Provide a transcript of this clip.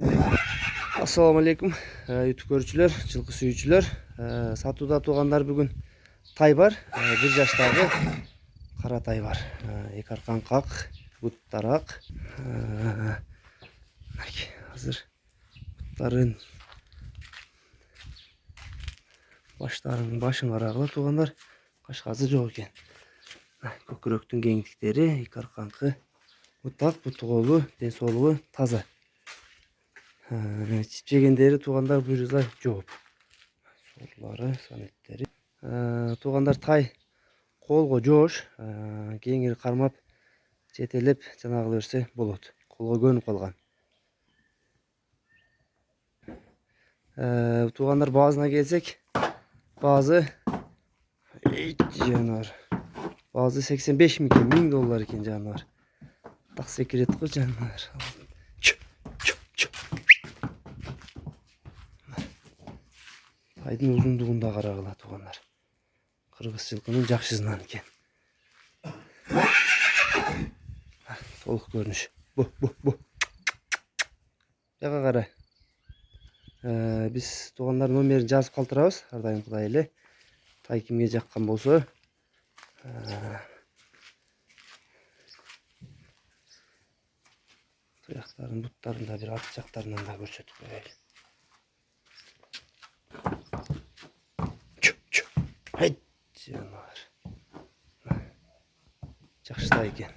Assalamu alaikum YouTube görücüler, жылқы сүйүүчүлөр. Сатууда тугандар бүгүн тай бар. 1 жаштагы кара тай бар. Эки аркан как, буттаrak. Азыр буттарын башын карагыла тугандар. Кашказы жок экен. Көкүрөктүн кеңдиктери, эки арканкы бутак, буту колу, ден соолугу таза. Чипчегендери тугандар буйруза жооп. Сорлары, санеттери. Тугандар тай колго жоош, кеңири кармап, жетелеп жанагыла берсе болот. Колго көнүп калган. Тугандар баазына келсек, баазы жанар. Баазы 85 1000 доллар экен жанар. Так секрет го жанар. Тайдын узундугунда карагыла тугандар. Кыргыз жылкынын жакшысынан экен. Толук көрүнүш. Бу. Жага кара. Биз тугандар номерин жазып калтырабыз. Ар дайым Кудай эле. Тай кимге жаккан болсо, туяктарын, буттарын да бир ат жактарынан да көрсөтүп коелу. Жанар. Жакшы тай экен.